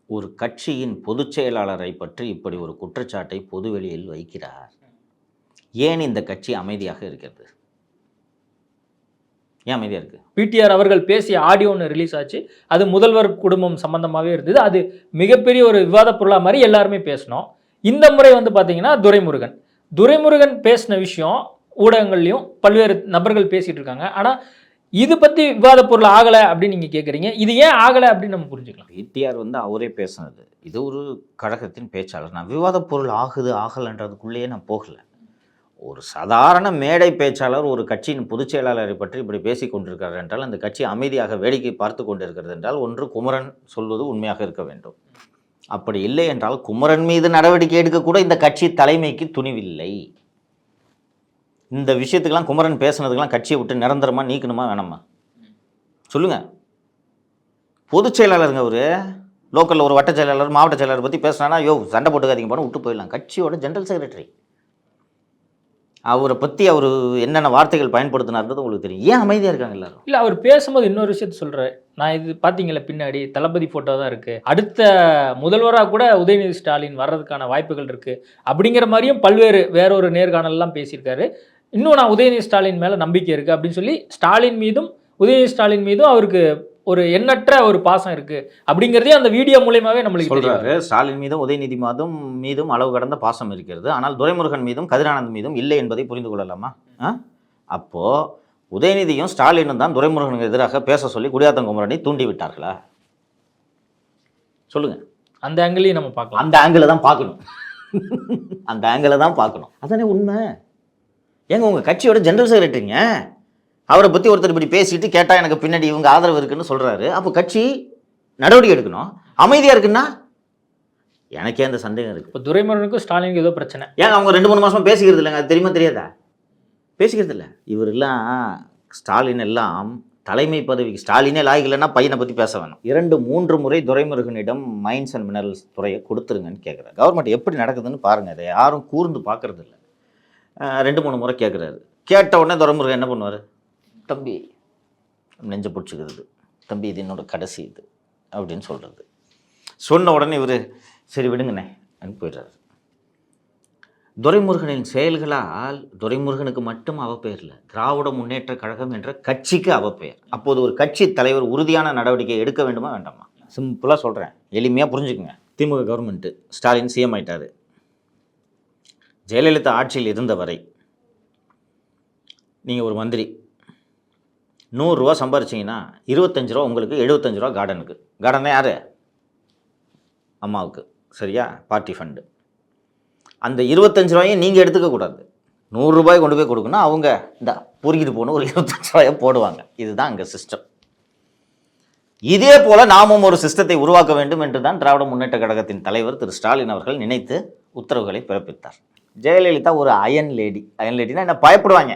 ஒரு கட்சியின் பொதுச் செயலாளரை பற்றி இப்படி ஒரு குற்றச்சாட்டை பொதுவெளியில் வைக்கிறார். ஏன் இந்த கட்சி அமைதியாக இருக்கிறது? ஏன் அமைதியாக இருக்குது? பிடிஆர் அவர்கள் பேசிய ஆடியோ ஒன்று ரிலீஸ் ஆச்சு. அது முதல்வர் குடும்பம் சம்பந்தமாகவே இருந்தது. அது மிகப்பெரிய ஒரு விவாத பொருளாக மாதிரி எல்லாருமே பேசினோம். இந்த முறை வந்து பார்த்தீங்கன்னா துரைமுருகன் பேசின விஷயம் ஊடகங்கள்லையும் பல்வேறு நபர்கள் பேசிகிட்டு இருக்காங்க. ஆனால் இது பற்றி விவாத பொருள் ஆகலை அப்படின்னு நீங்கள் கேட்குறீங்க. இது ஏன் ஆகலை அப்படின்னு நம்ம புரிஞ்சுக்கலாம். பிடிஆர் வந்து அவரே பேசினது. இது ஒரு கழகத்தின் பேச்சாளர். நான் விவாத பொருள் ஆகலைன்றதுக்குள்ளேயே நான் போகலை. ஒரு சாதாரண மேடை பேச்சாளர் ஒரு கட்சியின் பொதுச் செயலாளரை பற்றி இப்படி பேசி கொண்டிருக்கிறார் என்றால் அந்த கட்சி அமைதியாக வேடிக்கை பார்த்து கொண்டிருக்கிறது என்றால் ஒன்று குமரன் சொல்வது உண்மையாக இருக்க வேண்டும். அப்படி இல்லை என்றால் குமரன் மீது நடவடிக்கை எடுக்கக்கூட இந்த கட்சி தலைமைக்கு துணிவில்லை. இந்த விஷயத்துக்கெல்லாம் குமரன் பேசுனதுக்கெல்லாம் கட்சியை விட்டு நிரந்தரமாக நீக்கணுமா வேணாமா சொல்லுங்கள்? பொதுச் செயலாளருங்க அவர். லோக்கலில் ஒரு வட்ட செயலாளர் மாவட்ட செயலாளர் பற்றி பேசினா சண்டை போட்டுக்காதீங்க போனால் விட்டு போயிடலாம். கட்சியோட ஜெனரல் செக்ரட்டரி, அவரை பற்றி அவர் என்னென்ன வார்த்தைகள் பயன்படுத்தினார்ன்றது உங்களுக்கு தெரியும். ஏன் அமைதியாக இருக்காங்க எல்லாரும்? இல்லை, அவர் பேசும்போது இன்னொரு விஷயத்த சொல்கிறார். நான் இது பார்த்தீங்களா பின்னாடி தளபதி ஃபோட்டோ தான் இருக்குது, அடுத்த முதல்வராக கூட உதயநிதி ஸ்டாலின் வர்றதுக்கான வாய்ப்புகள் இருக்குது அப்படிங்கிற மாதிரியும் பல்வேறு வேறொரு நேர்காணல்லாம் பேசியிருக்காரு. இன்னும் நான் உதயநிதி ஸ்டாலின் மேலே நம்பிக்கை இருக்குது அப்படின்னு சொல்லி உதயநிதி ஸ்டாலின் மீதும் அவருக்கு ஒரு எண்ணற்ற ஒரு பாசம் இருக்குது அப்படிங்கிறதே அந்த வீடியோ மூலமாகவே நம்மளுக்கு சொல்கிறாரு. ஸ்டாலின் மீதும் உதயநிதி மீதும் அளவு கடந்த பாசம் இருக்கிறது, ஆனால் துரைமுருகன் மீதும் கதிரானந்த் மீதும் இல்லை என்பதை புரிந்து கொள்ளலாமா? அப்போது உதயநிதியும் ஸ்டாலினும் தான் துரைமுருகனுக்கு எதிராக பேச சொல்லி குடியாத்தம் குமரனை தூண்டி விட்டார்களா? சொல்லுங்கள். அந்த ஆங்கிளையும் நம்ம பார்க்கலாம். அந்த ஆங்கிளை தான் பார்க்கணும். அந்த ஆங்கிளை தான் பார்க்கணும். அதானே உண்மை. ஏங்க உங்கள் கட்சியோட ஜெனரல் செக்ரட்டரிங்க, அவரை பற்றி ஒருத்தர் இப்படி பேசிட்டு கேட்டால் எனக்கு பின்னாடி இவங்க ஆதரவு இருக்குன்னு சொல்கிறாரு. அப்போ கட்சி நடவடிக்கை எடுக்கணும். அமைதியாக இருக்குன்னா எனக்கே அந்த சந்தேகம் இருக்குது. இப்போ துரைமுருகனுக்கும் ஸ்டாலினுக்கு ஏதோ பிரச்சனை. ஏங்க அவங்க 2-3 மாதமாக பேசிக்கிறது இல்லைங்க, அது தெரியுமா தெரியாதா? பேசிக்கிறது இல்லை. இவரெல்லாம் ஸ்டாலின் எல்லாம் தலைமை பதவிக்கு ஸ்டாலினே லாய்க்கு இல்லைன்னா பையனை பற்றி பேச வேணும். 2-3 முறை துரைமுருகனிடம் மைன்ஸ் அண்ட் மினரல்ஸ் துறையை கொடுத்துருங்கன்னு கேட்குறாரு. கவர்மெண்ட் எப்படி நடக்குதுன்னு பாருங்கள். இதை யாரும் கூர்ந்து பார்க்கறது இல்லை. 2-3 முறை கேட்குறாரு. கேட்ட உடனே துரைமுருகன் என்ன பண்ணுவார்? தம்பி நெஞ்ச பிடிச்சிக்கிறது, தம்பி இது என்னோட கடைசி இது அப்படின்னு சொல்கிறது. சொன்ன உடனே இவர் சரி விடுங்கண்ணே அப்படின்னு போயிடுறாரு. துரைமுருகனின் செயல்களால் துரைமுருகனுக்கு மட்டும் அவப்பெயர் இல்லை, திராவிட முன்னேற்ற கழகம் என்ற கட்சிக்கு அவப்பெயர். அப்போது ஒரு கட்சி தலைவர் உறுதியான நடவடிக்கை எடுக்க வேண்டுமா வேண்டாமா? சிம்பிளாக சொல்கிறேன், எளிமையாக புரிஞ்சுக்குங்க. திமுக கவர்மெண்ட்டு, ஸ்டாலின் சிஎம் ஆயிட்டாரு. ஜெயலலிதா ஆட்சியில் இருந்த வரை நீங்கள் ஒரு மந்திரி 100 ரூபா சம்பாரிச்சிங்கன்னா 25 ரூபா உங்களுக்கு, 75 ரூபா கார்டனுக்கு. கார்டன் தான் யார்? அம்மாவுக்கு, சரியா? Party fund. அந்த 25 ரூபாயும் நீங்கள் எடுத்துக்கக்கூடாது. 100 ரூபாய் கொண்டு போய் கொடுக்கணும், அவங்க இந்த பொறுக்கிட்டு போகணும், ஒரு 25 ரூபாயை போடுவாங்க. இதுதான் அங்கே சிஸ்டம். இதே போல் நாமும் ஒரு சிஸ்டத்தை உருவாக்க வேண்டும் என்று தான் திராவிட முன்னேற்ற கழகத்தின் தலைவர் திரு ஸ்டாலின் அவர்கள் நினைத்து உத்தரவுகளை பிறப்பித்தார். ஜெயலலிதா ஒரு அயன் லேடினா என்ன பயப்படுவாங்க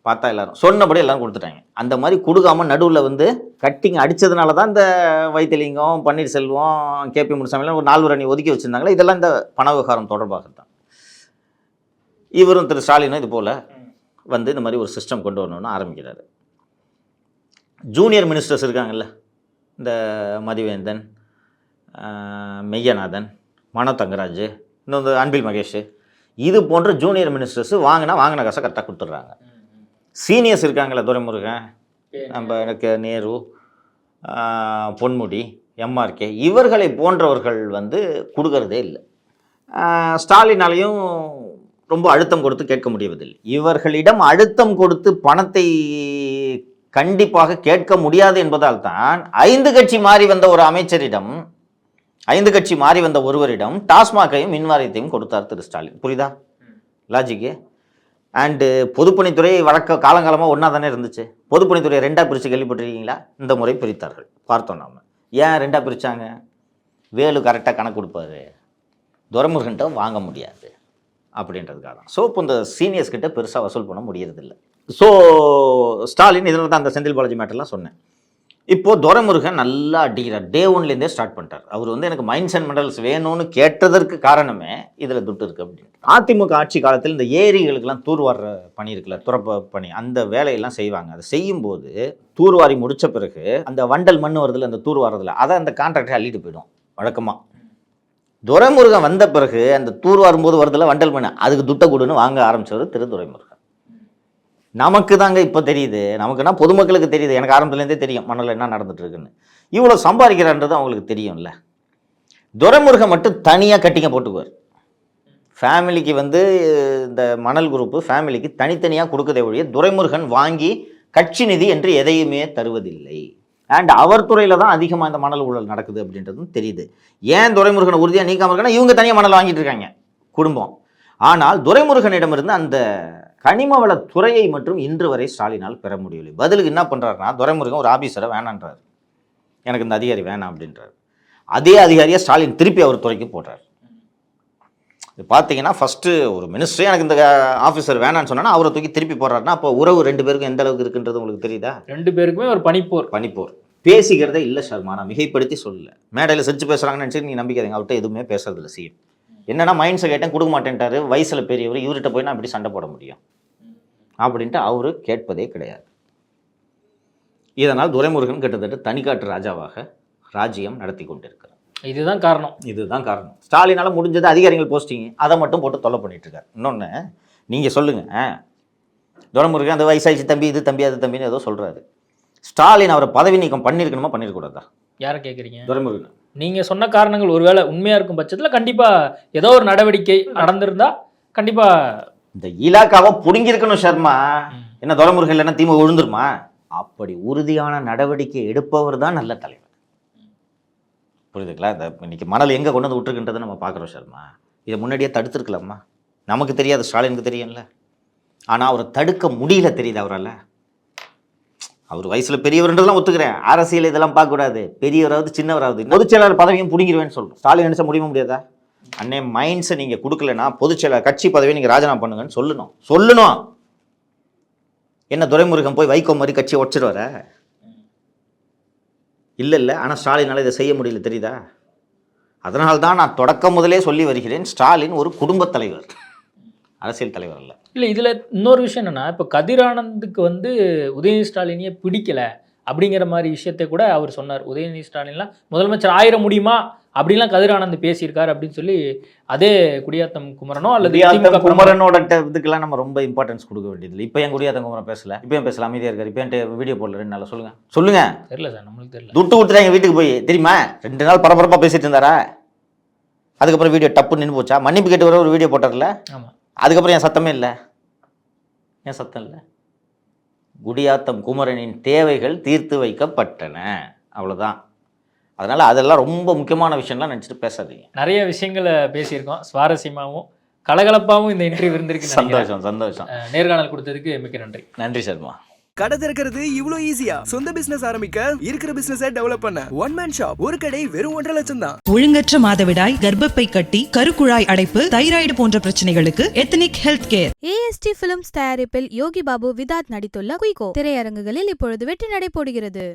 பார்த்தா, எல்லாரும் சொன்னபடி எல்லாரும் கொடுத்துட்டாங்க. அந்த மாதிரி கொடுக்காமல் நடுவில் வந்து கட்டிங் அடித்ததுனால தான் இந்த வைத்திலிங்கம், பன்னீர்செல்வம், KP முனுசாமிலாம் ஒரு 4 அணி ஒதுக்கி வச்சுருந்தாங்களே. இதெல்லாம் இந்த பண விவகாரம் தொடர்பாக தான். இவரும் திரு ஸ்டாலினும் இது போல் வந்து இந்த மாதிரி ஒரு சிஸ்டம் கொண்டு வரணும்னு ஆரம்பிக்கிறாரு. ஜூனியர் மினிஸ்டர்ஸ் இருக்காங்கல்ல, இந்த மதிவேந்தன், மெய்யநாதன், மனோ தங்கராஜ், இன்னும் இந்த அன்பில் மகேஷ், இது போன்ற ஜூனியர் மினிஸ்டர்ஸ் வாங்கின காசை கரெக்டாக கொடுத்துட்றாங்க. சீனியர்ஸ் இருக்காங்களே, துரைமுருகன், நம்ம எனக்கு நேரு, பொன்முடி, MRK, இவர்களை போன்றவர்கள் வந்து கொடுக்கறதே இல்லை. ஸ்டாலினாலையும் ரொம்ப அழுத்தம் கொடுத்து கேட்க முடியவதில்லை. இவர்களிடம் அழுத்தம் கொடுத்து பணத்தை கண்டிப்பாக கேட்க முடியாது என்பதால் தான் 5 கட்சி மாறி வந்த ஒரு அமைச்சரிடம், 5 கட்சி மாறி வந்த ஒருவரிடம் டாஸ்மாகையும் மின்வாரியத்தையும் கொடுத்தார் திரு ஸ்டாலின். புரியுதா லாஜிக்கு? அண்டு பொதுப்பணித்துறை காலங்காலமாக ஒன்றா தானே இருந்துச்சு. பொதுப்பணித்துறையை 2ஆக பிரித்து கேள்விப்பட்டிருக்கீங்களா? இந்த முறை பிரித்தார்கள். பார்த்தோம் நாம். ஏன் 2ஆக பிரித்தாங்க? வேலு கரெக்டாக கணக்கு கொடுப்பாரு, துரைமுருகன்ட்ட வாங்க முடியாது அப்படின்றதுக்காக தான். ஸோ இப்போ இந்த சீனியர்ஸ் கிட்ட பெருசாக வசூல் பண்ண முடியறதில்லை. ஸோ ஸ்டாலின் இதில் தான் அந்த செந்தில் பாலாஜி மேட்டர்லாம் சொன்னேன். இப்போது துரைமுருகன் நல்லா அடிக்கிறார். டே 1லேருந்தே ஸ்டார்ட் பண்ணிட்டார். அவர் வந்து எனக்கு மைன்ஸ் அண்ட் மெடல்ஸ் வேணும்னு கேட்டதற்கு காரணமே இதில் துட்டு இருக்குது அப்படின்னு. அதிமுக ஆட்சி காலத்தில் இந்த ஏரிகளுக்கெல்லாம் தூர்வார பணி இருக்குல்ல, துறப்ப பணி, அந்த வேலையெல்லாம் செய்வாங்க. அதை செய்யும்போது தூர்வாரி முடித்த பிறகு அந்த வண்டல் மண் வருதில்ல, அந்த தூர்வாரதில், அதை அந்த கான்ட்ராக்டை அள்ளிட்டு போயிடும் வழக்கமாக. துரைமுருகன் வந்த பிறகு அந்த தூர்வாரும் போது வருதில்ல வண்டல் மண், அதுக்கு துட்டை கொடுன்னு வாங்க ஆரம்பித்தவர் திரு துரைமுருகன். நமக்கு தாங்க இப்போ தெரியுது, நமக்குன்னா பொதுமக்களுக்கு தெரியுது. எனக்கு ஆரம்பத்துலேருந்தே தெரியும் மண்ணில் என்ன நடந்துட்டு இருக்குன்னு. இவ்வளோ சம்பாதிக்கிறான்றது அவங்களுக்கு தெரியும்ல. துரைமுருகன் மட்டும் தனியாக கட்டிங்க போட்டுக்குவார். ஃபேமிலிக்கு வந்து இந்த மணல் குரூப்பு ஃபேமிலிக்கு தனித்தனியாக கொடுக்கதே ஒழிய துரைமுருகன் வாங்கி கட்சி நிதி என்று எதையுமே தருவதில்லை. அண்ட் அவர் துறையில் தான் அதிகமாக இந்த மணல் ஊழல் நடக்குது அப்படின்றதும் தெரியுது. ஏன் துரைமுருகனை உறுதியாக நீக்காமல் இருக்காங்கன்னா, இவங்க தனியாக மணல் வாங்கிட்டு இருக்காங்க குடும்பம். ஆனால் துரைமுருகனிடமிருந்து அந்த கனிமவள துறையை மட்டும் இன்று வரை ஸ்டாலினால் பெற முடியவில்லை. பதிலுக்கு என்ன பண்ணுறாருன்னா, துரைமுருகன் ஒரு ஆபீசரை வேணான்றார், எனக்கு இந்த அதிகாரி வேணாம் அப்படின்றார். அதே அதிகாரியை ஸ்டாலின் திருப்பி அவர் துறைக்கு போடுறார். பார்த்தீங்கன்னா ஃபஸ்ட்டு ஒரு மினிஸ்டரே எனக்கு இந்த ஆஃபீஸர் வேணான்னு சொன்னால் அவரை தூக்கி திருப்பி போடுறாருன்னா, அப்போ உறவு 2 பேருக்கும் எந்த அளவுக்கு இருக்குன்றது உங்களுக்கு தெரியுதா? 2 பேருக்குமே ஒரு பனிப்போர் பேசிக்கிறதே இல்லை ஷர்மா. நான் மிகைப்படுத்தி சொல்லலை. மேடையில் சிரிச்சு பேசுகிறாங்கன்னு நினச்சி நீங்கள் நம்பிக்காதீங்க. அவர்கிட்ட எதுவுமே பேசுறதில்ல சிஎம். என்னன்னா மைண்ட்ஸை கேட்டேன், கொடுக்க மாட்டேன்ட்டாரு, வயசில் பெரியவர், இவர்கிட்ட போய் நான் இப்படி சண்டை போட முடியும் அப்படின்ட்டு அவரு கேட்பதே கிடையாது. இதனால் துரைமுருகன் கிட்டத்தட்ட தனிக்காட்டு ராஜாவாக ராஜ்யம் நடத்தி கொண்டிருக்கிறார். இதுதான் காரணம். ஸ்டாலினால் முடிஞ்சது அதிகாரிகள் போஸ்டிங், அதை மட்டும் போட்டு தொல்லை பண்ணிட்டு இருக்காரு. இன்னொன்று நீங்கள் சொல்லுங்கள், துரைமுருகன் அந்த வயசாயிடுச்சு தம்பி, இது தம்பி, அது தம்பின்னு ஏதோ சொல்கிறாரு. ஸ்டாலின் அவரை பதவி நீக்கம் பண்ணியிருக்கணுமா பண்ணியிருக்கூடாதா? யாரை கேட்குறீங்க? துரைமுருகன். நீங்கள் சொன்ன காரணங்கள் ஒருவேளை உண்மையாக இருக்கும் பட்சத்தில் கண்டிப்பாக ஏதோ ஒரு நடவடிக்கை நடந்திருந்தா கண்டிப்பாக இந்த இலாக்காவை புடுங்கியிருக்கணும் ஷர்மா. என்ன துரைமுருகன் இல்லைன்னா திமுக விழுந்துருமா? அப்படி உறுதியான நடவடிக்கை எடுப்பவர் தான் நல்ல தலைவர். புரியுதுங்களா? இந்த இன்னைக்கு மணல் எங்கே கொண்டு வந்து விட்டுருக்குன்றதை நம்ம பார்க்குறோம் ஷர்மா. இதை முன்னாடியே தடுத்துருக்கலாமா? நமக்கு தெரியாது, ஸ்டாலினுக்கு தெரியும்ல. ஆனால் அவரை தடுக்க முடியல, தெரியுது அவரால். அவர் வயசில் பெரியவர்ன்றதெல்லாம் ஒத்துக்கிறேன். அரசியல் இதெல்லாம் பார்க்கக்கூடாது. பெரியவராவது சின்னவராவது பொதுச்செயலாளர் பதவியும் பிடிங்கிருவேன்னு சொல்கிறோம். ஸ்டாலின் நினைச்சா முடியாதா? அண்ணே மைண்ட்ஸை நீங்கள் கொடுக்கலன்னா பொதுச்செயலாளர் கட்சி பதவியை நீங்கள் ராஜினாமா பண்ணுங்கன்னு சொல்லணும். என்ன துரைமுருகன் போய் வைகோ மாதிரி கட்சியை உடச்சிடுவார? இல்லை. ஆனால் ஸ்டாலினால் இதை செய்ய முடியல, தெரியுதா? அதனால்தான் நான் தொடக்கம் முதலே சொல்லி வருகிறேன், ஸ்டாலின் ஒரு குடும்பத் தலைவர், அரசியல் தலைவர் அல்ல. இல்லை, இதில் இன்னொரு விஷயம் என்னென்னா, இப்போ கதிர் ஆனந்துக்கு வந்து உதயநிதி ஸ்டாலினையே பிடிக்கல அப்படிங்கிற மாதிரி விஷயத்தை கூட அவர் சொன்னார். உதயநிதி ஸ்டாலின்லாம் முதலமைச்சர் ஆயிர முடியுமா அப்படிலாம் கதிர் ஆனந்த் பேசியிருக்காரு அப்படின்னு சொல்லி அதே குடியாத்தம் குமரனோ அல்லது திமுக குமரனோட இதுக்கெல்லாம் நம்ம ரொம்ப இம்பார்ட்டன்ஸ் கொடுக்க வேண்டியது. இப்போ என் குடியாத்தம் குமரன் பேசல, இப்போ ஏன் பேசல, அமைதியாக இருக்காரு, இப்போ என் வீடியோ போடல 2 நாள் சொல்லுங்க. தெரியல சார், நம்மளுக்கு தெரியல. துட்டு கொடுத்துட்டாங்க வீட்டுக்கு போய், தெரியுமா? 2 நாள் பரபரப்பாக பேசிட்டு இருந்தாரா? அதுக்கப்புறம் வீடியோ டப்பு நின்று போச்சா? மன்னிப்பு கேட்டு வர ஒரு வீடியோ போட்டார்ல, ஆமாம். அதுக்கப்புறம் என் சத்தமே இல்லை. ஏன் சத்தம் இல்லை? குடியாத்தம் குமரனின் தேவைகள் தீர்த்து வைக்கப்பட்டன, அவ்வளோதான். அதனால் அதெல்லாம் ரொம்ப முக்கியமான விஷயம்லாம் நினச்சிட்டு பேசாதீங்க. நிறைய விஷயங்களை பேசியிருக்கோம், சுவாரஸ்யமாகவும் கலகலப்பாகவும் இந்த இன்டர்வியூ இருந்திருக்கு. சந்தோஷம். நேர்காணல் கொடுத்ததுக்கு மிக்க நன்றி. நன்றி சர்மா. கடை திறக்கிறது இவ்ளோ ஈஸியா? சொந்த பிசினஸ் ஆரம்பிக்க இருக்கிற பிசினஸை டெவலப் பண்ண ஒன் மேன் ஷாப், ஒரு கடை வெறும் 1.5 லட்சம் தான். ஒழுங்கற்ற மாதவிடாய், கர்ப்பப்பை கட்டி, கருக்குழாய் அடைப்பு, தைராய்டு போன்ற பிரச்சனைகளுக்கு ethnic health care. AST films தயாரிப்பில் யோகி பாபு விதாத் நடித்துள்ள குயிகோ திரையரங்குகளில் இப்பொழுது வெற்றி நடைபோடுகிறது.